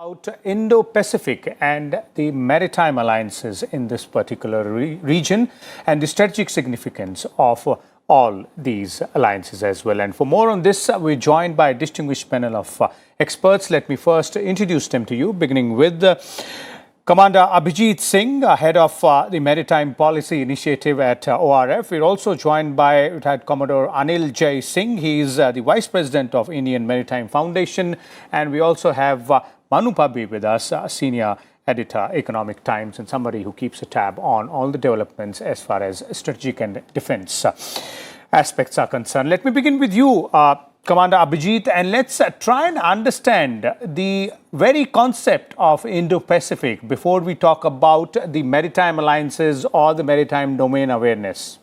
About Indo-Pacific and the maritime alliances in this particular region and the strategic significance of all these alliances as well. And for more on this, we're joined by a distinguished panel of experts. Let me first introduce them to you, beginning with Commander Abhijit Singh, head of the Maritime Policy Initiative at ORF. We're also joined by retired Commodore Anil Jai Singh. He is the Vice President of Indian Maritime Foundation. And we also have Manu Pabbi with us, Senior Editor, Economic Times, and somebody who keeps a tab on all the developments as far as strategic and defense aspects are concerned. Let me begin with you, Commander Abhijit, and let's try and understand the very concept of Indo-Pacific before we talk about the maritime alliances or the maritime domain awareness.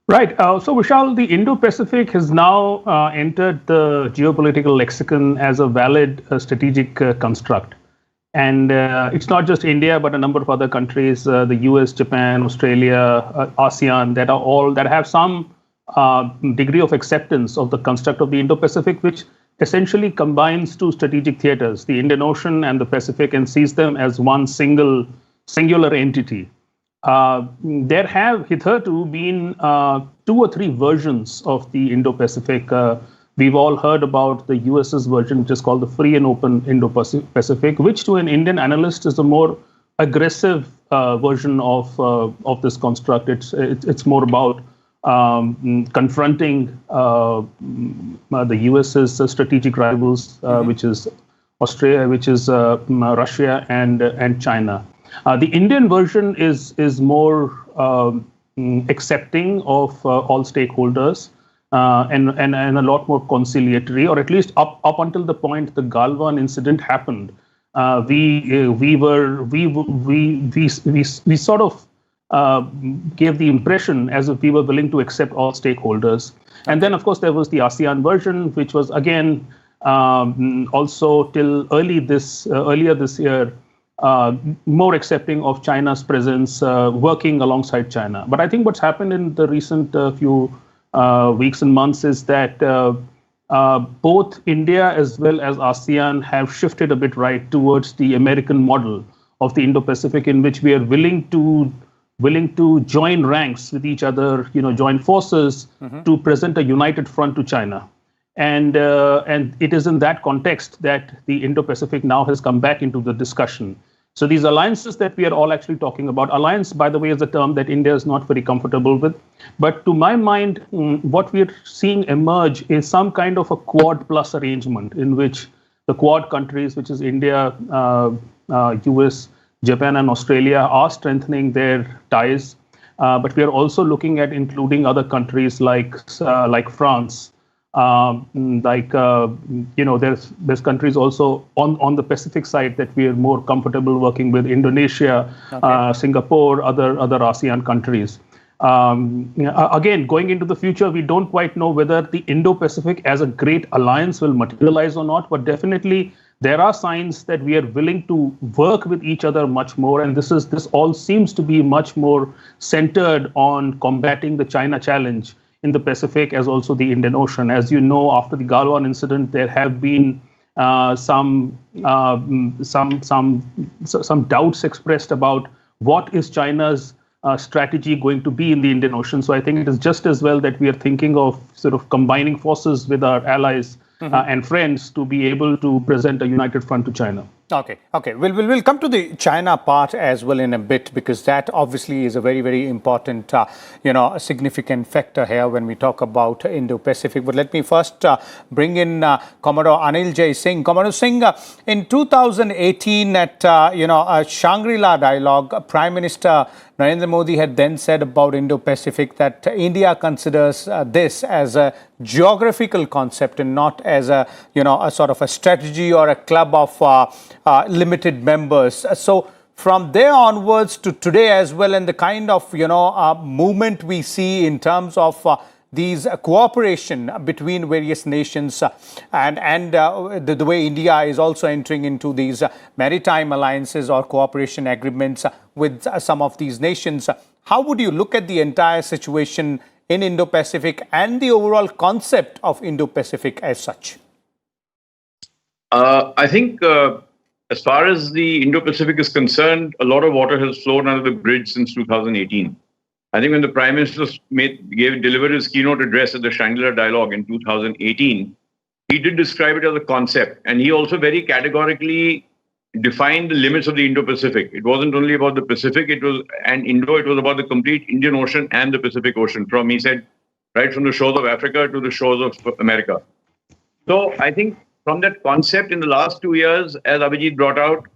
Right. So, Vishal, the Indo-Pacific has now entered the geopolitical lexicon as a valid strategic construct. And it's not just India, but a number of other countries, the US, Japan, Australia, ASEAN, that have some degree of acceptance of the construct of the Indo-Pacific, which essentially combines two strategic theaters, the Indian Ocean and the Pacific, and sees them as one singular entity. There have hitherto been 2 or 3 versions of the Indo-Pacific. We've all heard about the US's version, which is called the Free and Open Indo-Pacific, which to an Indian analyst is a more aggressive version of this construct. It's more about confronting the US's strategic rivals, which is Australia, which is Russia and China. The Indian version is more accepting of all stakeholders and a lot more conciliatory, or at least up until the point the Galwan incident happened. We sort of gave the impression as if we were willing to accept all stakeholders. And then, of course, there was the ASEAN version, which was again also till earlier this year. More accepting of China's presence, working alongside China. But I think what's happened in the recent few weeks and months is that both India as well as ASEAN have shifted a bit right towards the American model of the Indo-Pacific, in which we are willing to join ranks with each other, join forces to present a united front to China. And it is in that context that the Indo-Pacific now has come back into the discussion. So these alliances that we are all actually talking about, alliance, by the way, is a term that India is not very comfortable with. But to my mind, what we are seeing emerge is some kind of a Quad plus arrangement in which the Quad countries, which is India, US, Japan, and Australia, are strengthening their ties. But we are also looking at including other countries like France. There's countries also on the Pacific side that we are more comfortable working with: Indonesia, Singapore, other ASEAN countries. Again, going into the future, we don't quite know whether the Indo-Pacific as a great alliance will materialize or not, but definitely there are signs that we are willing to work with each other much more, and this all seems to be much more centered on combating the China challenge in the Pacific, as also the Indian Ocean. As you know, after the Galwan incident, there have been some doubts expressed about what is China's strategy going to be in the Indian Ocean. So I think it is just as well that we are thinking of sort of combining forces with our allies and friends to be able to present a united front to China. Okay. We'll come to the China part as well in a bit, because that obviously is a very, very important, significant factor here when we talk about Indo-Pacific. But let me first bring in Commodore Anil Jai Singh. Commodore Singh, in 2018 at, a Shangri-La dialogue, Prime Minister Narendra Modi had then said about Indo-Pacific that India considers this as a geographical concept and not as a sort of a strategy or a club of limited members. So from there onwards to today as well, and the kind of movement we see in terms of these cooperation between various nations and the way India is also entering into these maritime alliances or cooperation agreements with some of these nations. How would you look at the entire situation in Indo-Pacific and the overall concept of Indo-Pacific as such? I think as far as the Indo-Pacific is concerned, a lot of water has flowed under the bridge since 2018. I think when the Prime Minister delivered his keynote address at the Shangri-La Dialogue in 2018, he did describe it as a concept, and he also very categorically defined the limits of the Indo-Pacific. It wasn't only about the Pacific, it was about the complete Indian Ocean and the Pacific Ocean. He said, right from the shores of Africa to the shores of America. So I think from that concept in the last 2 years, as Abhijit brought out,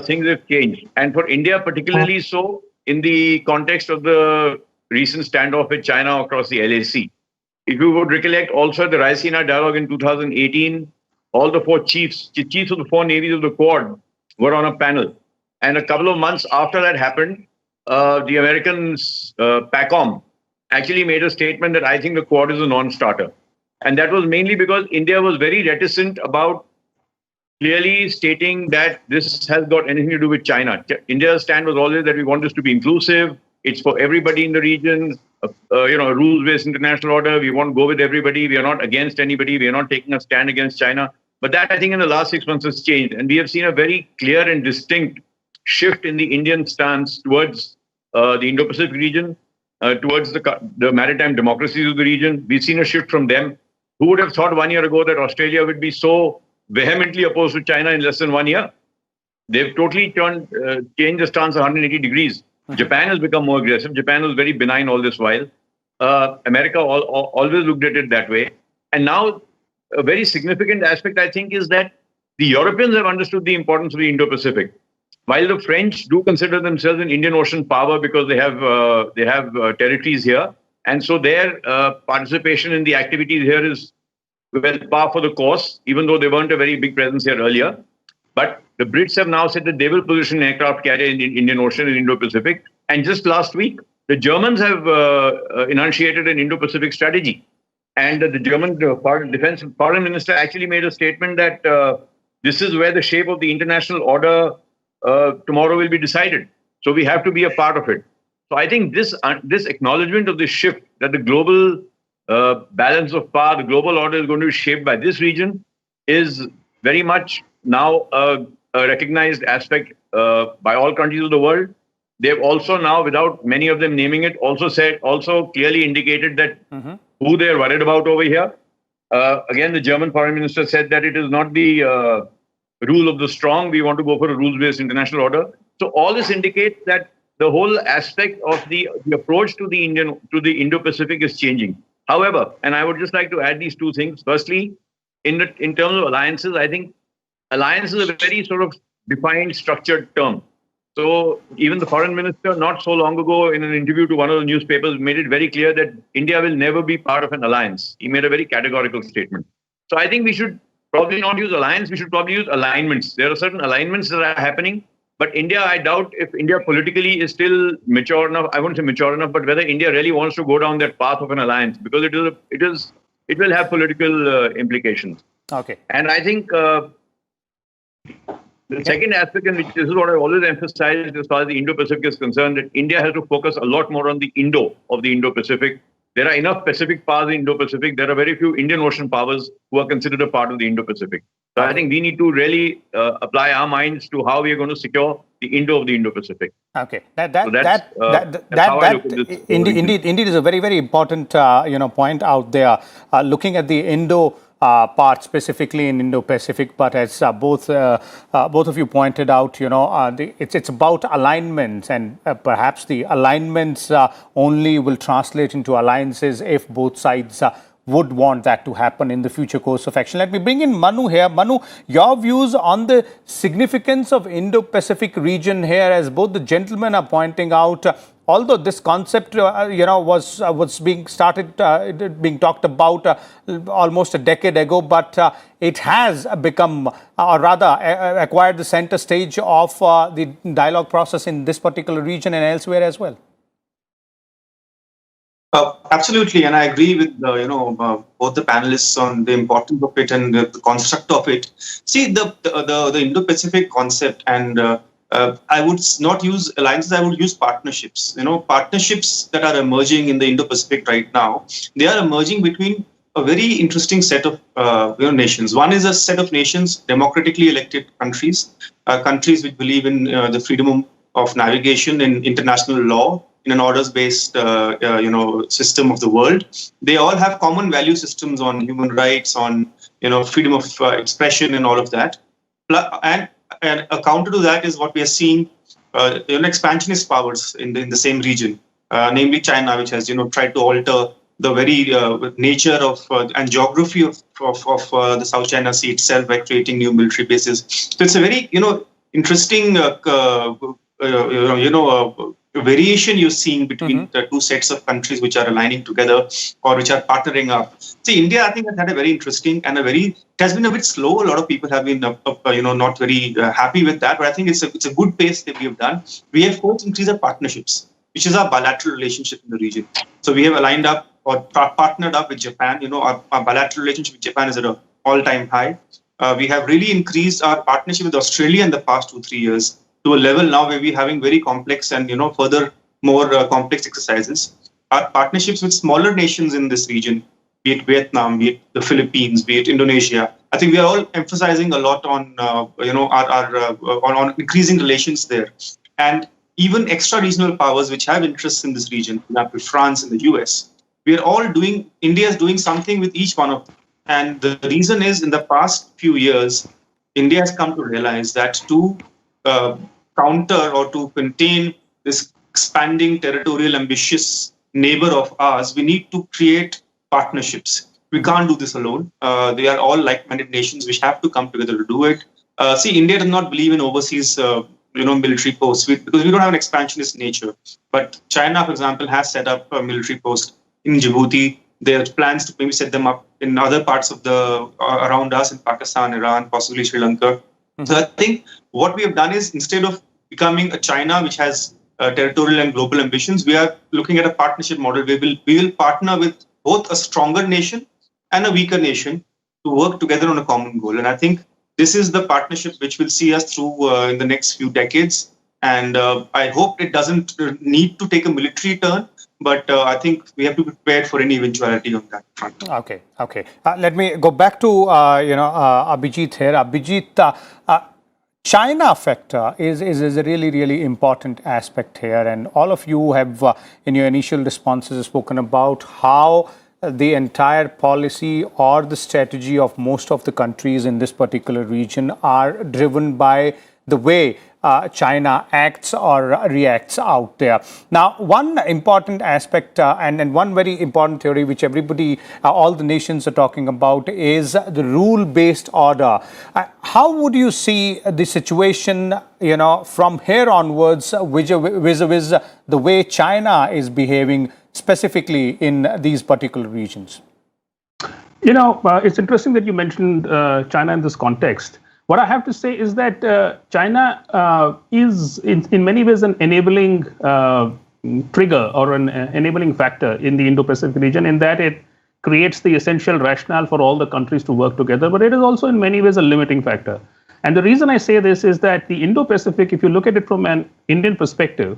things have changed. And for India particularly so, in the context of the recent standoff with China across the LAC. If you would recollect, also at the Raisina Dialogue in 2018, all the four chiefs of the four navies of the Quad were on a panel. And a couple of months after that happened, the Americans, PACOM, actually made a statement that I think the Quad is a non-starter. And that was mainly because India was very reticent about clearly stating that this has got anything to do with China. India's stand was always that we want this to be inclusive. It's for everybody in the region, a rules-based international order. We want to go with everybody. We are not against anybody. We are not taking a stand against China. But that, I think, in the last 6 months has changed. And we have seen a very clear and distinct shift in the Indian stance towards the Indo-Pacific region, towards the maritime democracies of the region. We've seen a shift from them. Who would have thought 1 year ago that Australia would be so vehemently opposed to China in less than 1 year? They've totally changed the stance 180 degrees. Japan has become more aggressive. Japan was very benign all this while. America always looked at it that way. And now a very significant aspect, I think, is that the Europeans have understood the importance of the Indo-Pacific. While the French do consider themselves an Indian Ocean power because they have territories here, and so their participation in the activities here is par for the course, even though they weren't a very big presence here earlier. But the Brits have now said that they will position aircraft carrier in the Indian Ocean and Indo-Pacific. And just last week, the Germans have enunciated an Indo-Pacific strategy. And the German defense foreign minister actually made a statement that this is where the shape of the international order tomorrow will be decided. So we have to be a part of it. So I think this acknowledgement of this shift, that the global balance of power, the global order is going to be shaped by this region, is very much now a recognized aspect by all countries of the world. They've also now, without many of them naming it, also clearly indicated that who they're worried about over here. Again, the German foreign minister said that it is not the rule of the strong. We want to go for a rules-based international order. So all this indicates that the whole aspect of the approach to the Indo-Pacific is changing. However, and I would just like to add these two things. Firstly, in terms of alliances, I think alliance is a very sort of defined, structured term. So even the foreign minister, not so long ago, in an interview to one of the newspapers, made it very clear that India will never be part of an alliance. He made a very categorical statement. So I think we should probably not use alliance. We should probably use alignments. There are certain alignments that are happening. But India, I doubt if India politically is still mature enough. I won't say mature enough, but whether India really wants to go down that path of an alliance, because it will have political implications. Okay. And I think the second aspect, and this is what I always emphasized as far as the Indo-Pacific is concerned, that India has to focus a lot more on the Indo-Pacific. There are enough Pacific powers in Indo-Pacific. There are very few Indian Ocean powers who are considered a part of the Indo-Pacific. So I think we need to really apply our minds to how we are going to secure the Indo of the Indo-Pacific. Okay, indeed is a very, very important point out there. Looking at the Indo part specifically in Indo-Pacific, but as both of you pointed out, it's about alignments, and perhaps the alignments only will translate into alliances if both sides would want that to happen in the future course of action. Let me bring in Manu here. Manu, your views on the significance of Indo-Pacific region here, as both the gentlemen are pointing out. Although this concept, was being talked about almost a decade ago, but it has become, or rather, acquired the center stage of the dialogue process in this particular region and elsewhere as well. Absolutely, and I agree with both the panelists on the importance of it and the construct of it. See, the Indo-Pacific concept, and I would not use alliances. I would use partnerships. Partnerships that are emerging in the Indo-Pacific right now. They are emerging between a very interesting set of nations. One is a set of nations, democratically elected countries, countries which believe in the freedom of navigation in international law, in an orders-based system of the world. They all have common value systems on human rights, on freedom of expression, and all of that. And a counter to that is what we are seeing, expansionist powers in the same region, namely China, which has tried to alter the very nature of and geography of the South China Sea itself by creating new military bases. So it's a very interesting variation you're seeing between the two sets of countries which are aligning together or which are partnering up. See, India, I think, has had a very interesting and it has been a bit slow. A lot of people have been, not very happy with that. But I think it's a good pace that we have done. We have first increased our partnerships, which is our bilateral relationship in the region. So we have aligned up or partnered up with Japan. Our bilateral relationship with Japan is at an all-time high. We have really increased our partnership with Australia in the past 2-3 years to a level now where we're having very complex and further more complex exercises. Our partnerships with smaller nations in this region, be it Vietnam, be it the Philippines, be it Indonesia, I think we are all emphasizing a lot on on increasing relations there. And even extra-regional powers which have interests in this region, for example, France and the US, we are all India is doing something with each one of them. And the reason is, in the past few years, India has come to realize that to counter or to contain this expanding territorial ambitious neighbor of ours, we need to create partnerships. We can't do this alone. They are all like-minded nations which have to come together to do it. See, India does not believe in overseas military posts because we don't have an expansionist nature. But China, for example, has set up a military post in Djibouti. There are plans to maybe set them up in other parts of around us, in Pakistan, Iran, possibly Sri Lanka. So I think what we have done is, instead of becoming a China which has territorial and global ambitions, we are looking at a partnership model. We will partner with both a stronger nation and a weaker nation to work together on a common goal. And I think this is the partnership which will see us through in the next few decades. And I hope it doesn't need to take a military turn, but I think we have to be prepared for any eventuality on that front. Okay. Let me go back to Abhijit here. Abhijit, China factor is a really important aspect here, and all of you have in your initial responses spoken about how the entire policy or the strategy of most of the countries in this particular region are driven by the way China acts or reacts out there. Now, one important aspect and one very important theory which everybody, all the nations are talking about is the rule-based order. How would you see the situation, from here onwards vis-a-vis the way China is behaving specifically in these particular regions? It's interesting that you mentioned China in this context. What I have to say is that China is in many ways an enabling trigger or an enabling factor in the Indo-Pacific region, in that it creates the essential rationale for all the countries to work together, but it is also in many ways a limiting factor. And the reason I say this is that the Indo-Pacific, if you look at it from an Indian perspective,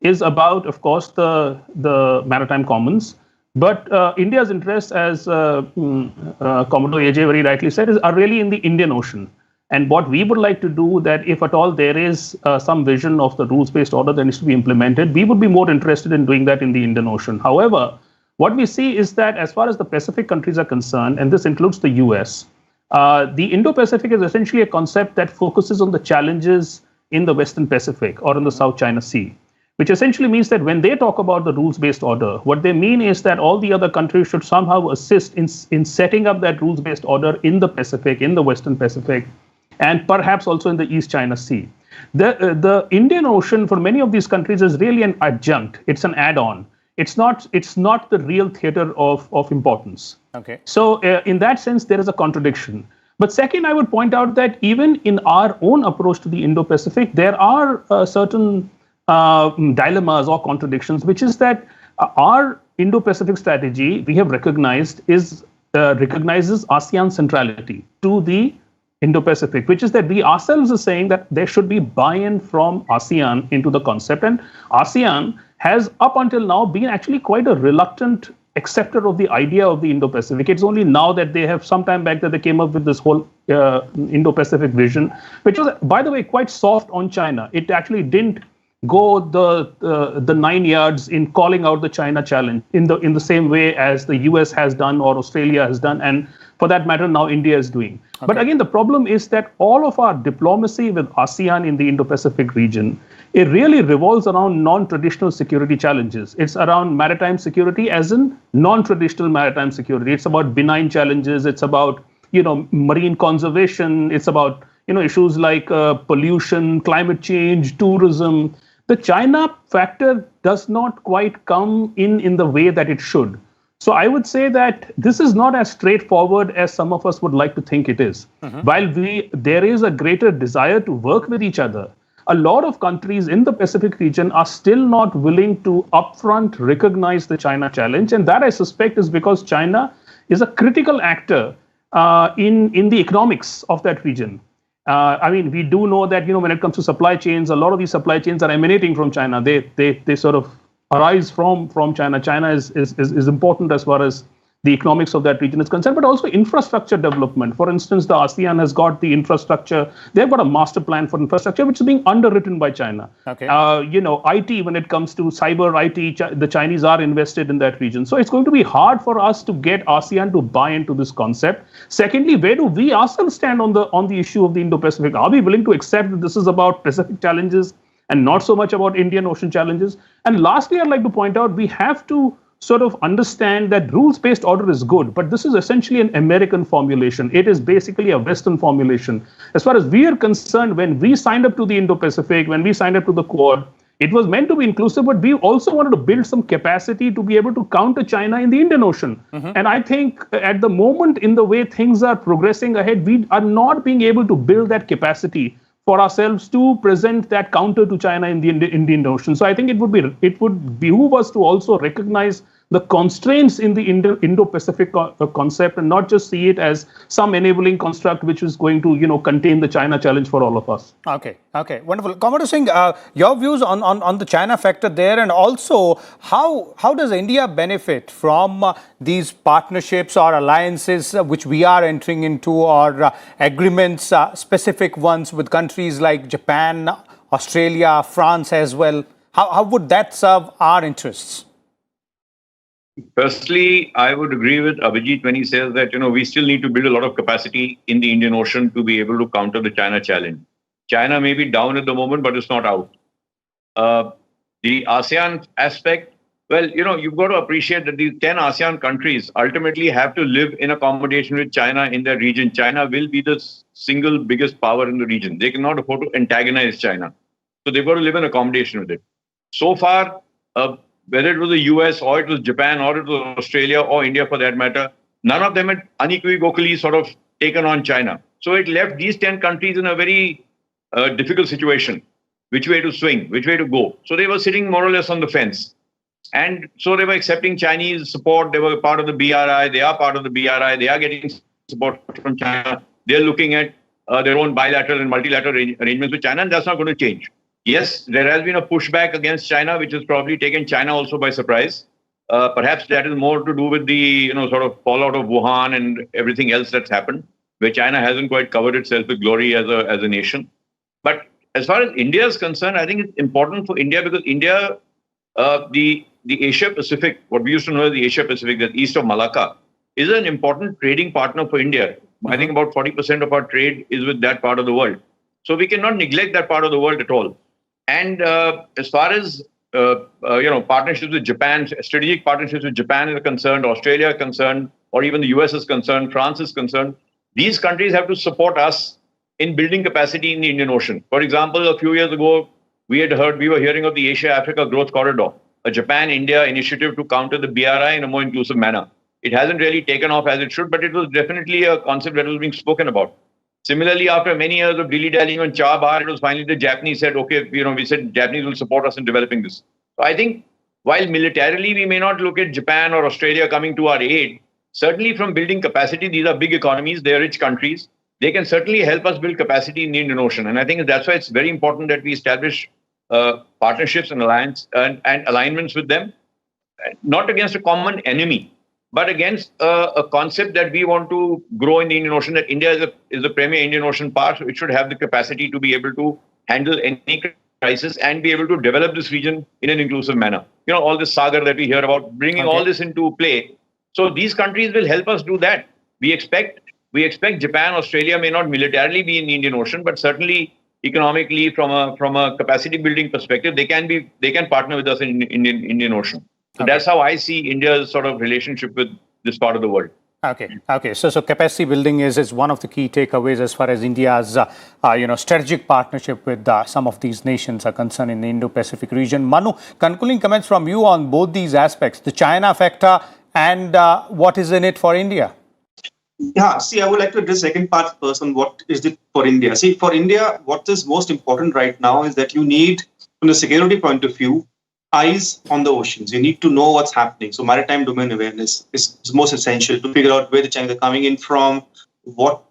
is about, of course, the maritime commons. But India's interests, as Commodore AJ very rightly said, are really in the Indian Ocean. And what we would like to do, that if at all there is some vision of the rules-based order that needs to be implemented, we would be more interested in doing that in the Indian Ocean. However, what we see is that as far as the Pacific countries are concerned, and this includes the US, the Indo-Pacific is essentially a concept that focuses on the challenges in the Western Pacific or in the South China Sea, which essentially means that when they talk about the rules-based order, what they mean is that all the other countries should somehow assist in setting up that rules-based order in the Pacific, in the Western Pacific, and perhaps also in the East China Sea. The Indian Ocean for many of these countries is really an adjunct. It's an add-on. It's not the real theater of importance. Okay. So in that sense, there is a contradiction. But second, I would point out that even in our own approach to the Indo-Pacific, there are certain dilemmas or contradictions, which is that our Indo-Pacific strategy, we have recognized, recognizes ASEAN centrality to the Indo-Pacific, which is that we ourselves are saying that there should be buy-in from ASEAN into the concept. And ASEAN has up until now been actually quite a reluctant acceptor of the idea of the Indo-Pacific. It's only now that they have some time back that they came up with this whole Indo-Pacific vision, which was, by the way, quite soft on China. It actually didn't go the 9 yards in calling out the China challenge in the same way as the US has done or Australia has done, and for that matter now India is doing. Okay. But again, the problem is that all of our diplomacy with ASEAN in the Indo-Pacific region, it really revolves around non-traditional security challenges. It's around maritime security as in non-traditional maritime security. It's about benign challenges. It's about, marine conservation. It's about, issues like pollution, climate change, tourism. The China factor does not quite come in the way that it should. So I would say that this is not as straightforward as some of us would like to think it is. While there is a greater desire to work with each other, a lot of countries in the Pacific region are still not willing to upfront recognize the China challenge. And that, I suspect, is because China is a critical actor in the economics of that region. We do know that, when it comes to supply chains, a lot of these supply chains are emanating from China. They sort of arise from China. China is important as far as the economics of that region is concerned, but also infrastructure development. For instance, the ASEAN has got the infrastructure. They've got a master plan for infrastructure, which is being underwritten by China. Okay. IT, when it comes to cyber IT, the Chinese are invested in that region. So it's going to be hard for us to get ASEAN to buy into this concept. Secondly, where do we ourselves stand on the issue of the Indo-Pacific? Are we willing to accept that this is about Pacific challenges and not so much about Indian Ocean challenges? And lastly, I'd like to point out, we have to sort of understand that rules-based order is good, but this is essentially an American formulation. It is basically a Western formulation. As far as we are concerned, when we signed up to the Indo-Pacific, when we signed up to the Quad, it was meant to be inclusive, but we also wanted to build some capacity to be able to counter China in the Indian Ocean. And I think at the moment, in the way things are progressing ahead, we are not being able to build that capacity for ourselves to present that counter to China in the Indian Ocean. So I think it would behoove us to also recognize the constraints in the Indo-Pacific concept and not just see it as some enabling construct which is going to, contain the China challenge for all of us. Okay, wonderful. Commodore Singh, your views on the China factor there, and also how does India benefit from these partnerships or alliances which we are entering into, or agreements, specific ones with countries like Japan, Australia, France as well? How would that serve our interests? Firstly, I would agree with Abhijit when he says that, we still need to build a lot of capacity in the Indian Ocean to be able to counter the China challenge. China may be down at the moment, but it's not out. The ASEAN aspect, well, you've got to appreciate that these 10 ASEAN countries ultimately have to live in accommodation with China in their region. China will be the single biggest power in the region. They cannot afford to antagonize China. So they've got to live in accommodation with it. So far, whether it was the US or it was Japan or it was Australia or India for that matter, none of them had unequivocally sort of taken on China. So it left these 10 countries in a very difficult situation. Which way to swing, which way to go. So they were sitting more or less on the fence. And so they were accepting Chinese support. They were part of the BRI. They are part of the BRI. They are getting support from China. They're looking at their own bilateral and multilateral arrangements with China, and that's not going to change. Yes, there has been a pushback against China, which has probably taken China also by surprise. Perhaps that is more to do with the sort of fallout of Wuhan and everything else that's happened, where China hasn't quite covered itself with glory as a nation. But as far as India is concerned, I think it's important for India because India, the Asia Pacific, what we used to know as the Asia Pacific, that's east of Malacca, is an important trading partner for India. I think about 40% of our trade is with that part of the world. So we cannot neglect that part of the world at all. And as far as partnerships with Japan, strategic partnerships with Japan is concerned, Australia is concerned, or even the US is concerned, France is concerned, these countries have to support us in building capacity in the Indian Ocean. For example, a few years ago, we were hearing of the Asia-Africa Growth Corridor, a Japan-India initiative to counter the BRI in a more inclusive manner. It hasn't really taken off as it should, but it was definitely a concept that was being spoken about. Similarly, after many years of dilly-dallying on Chabahar, it was finally the Japanese said, okay, we said Japanese will support us in developing this. So I think while militarily we may not look at Japan or Australia coming to our aid, certainly from building capacity, these are big economies, they are rich countries. They can certainly help us build capacity in the Indian Ocean. And I think that's why it's very important that we establish partnerships and alignments with them. not against a common enemy, but against a concept that we want to grow in the Indian Ocean, that India is the premier Indian Ocean power, so it should have the capacity to be able to handle any crisis and be able to develop this region in an inclusive manner. You know, all this sagar that we hear about, bringing all this into play. So these countries will help us do that. We expect Japan, Australia may not militarily be in the Indian Ocean, but certainly economically, from a capacity building perspective, they can partner with us in Indian Ocean. So that's how I see India's sort of relationship with this part of the world. Okay. So capacity building is one of the key takeaways as far as India's strategic partnership with some of these nations are concerned in the Indo-Pacific region. Manu, concluding comments from you on both these aspects, the China factor and what is in it for India? Yeah, see, I would like to address the second part first on what is it for India. See, for India, what is most important right now is that you need, from the security point of view, eyes on the oceans. You need to know what's happening. So maritime domain awareness is most essential to figure out where the Chinese are coming in from, what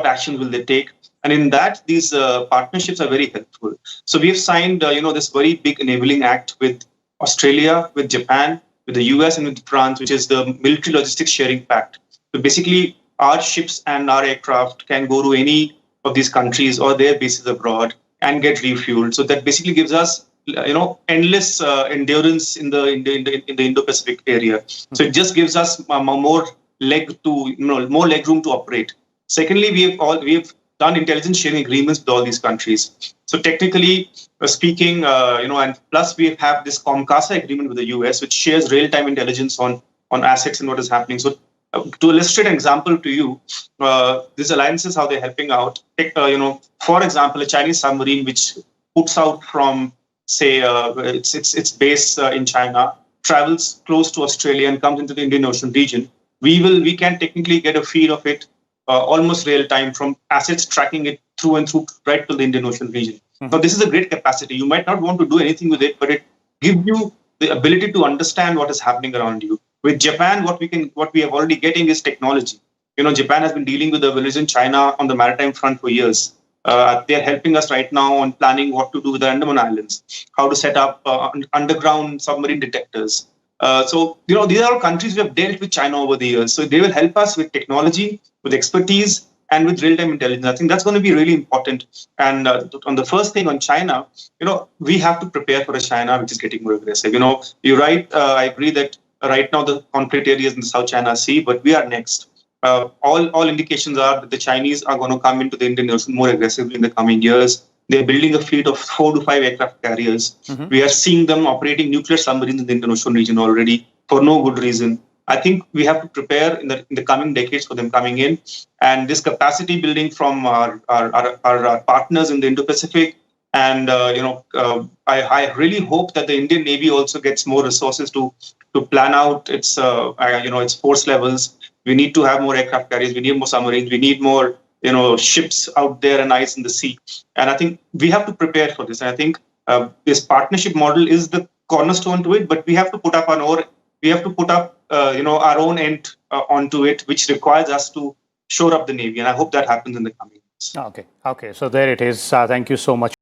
action will they take. And in that, these partnerships are very helpful. So we have signed, this very big enabling act with Australia, with Japan, with the US and with France, which is the Military Logistics Sharing Pact. So basically, our ships and our aircraft can go to any of these countries or their bases abroad and get refueled. So that basically gives us, endless endurance in the Indo-Pacific area. So it just gives us more leg room to operate. Secondly, we have done intelligence sharing agreements with all these countries. So technically speaking, and plus we have this COMCASA agreement with the US, which shares real-time intelligence on assets and what is happening. So to illustrate an example to you, these alliances, how they're helping out. For example, a Chinese submarine which puts out from, say, its base in China, travels close to Australia and comes into the Indian Ocean region. We can technically get a feed of it almost real time from assets tracking it through and through right to the Indian Ocean region. Now, this is a great capacity. You might not want to do anything with it, but it gives you the ability to understand what is happening around you. With Japan, what we have already getting is technology. Japan has been dealing with the belligerent China on the maritime front for years. They're helping us right now on planning what to do with the Andaman Islands, how to set up underground submarine detectors. So these are all countries we have dealt with China over the years. So they will help us with technology, with expertise, and with real-time intelligence. I think that's going to be really important. And on the first thing on China, we have to prepare for a China which is getting more aggressive. You're right. I agree that right now the conflict areas in the South China Sea, but we are next. All indications are that the Chinese are going to come into the Indian Ocean more aggressively in the coming years. They're building a fleet of 4 to 5 aircraft carriers. We are seeing them operating nuclear submarines in the Indian Ocean region already for no good reason. I think we have to prepare in the coming decades for them coming in. And this capacity building from our partners in the Indo-Pacific. And, I really hope that the Indian Navy also gets more resources to plan out its force levels. We need to have more aircraft carriers. We need more submarines. We need more, ships out there and ice in the sea. And I think we have to prepare for this. And I think this partnership model is the cornerstone to it. But we have to put up our own end onto it, which requires us to shore up the Navy. And I hope that happens in the coming years. Okay. So there it is. Thank you so much.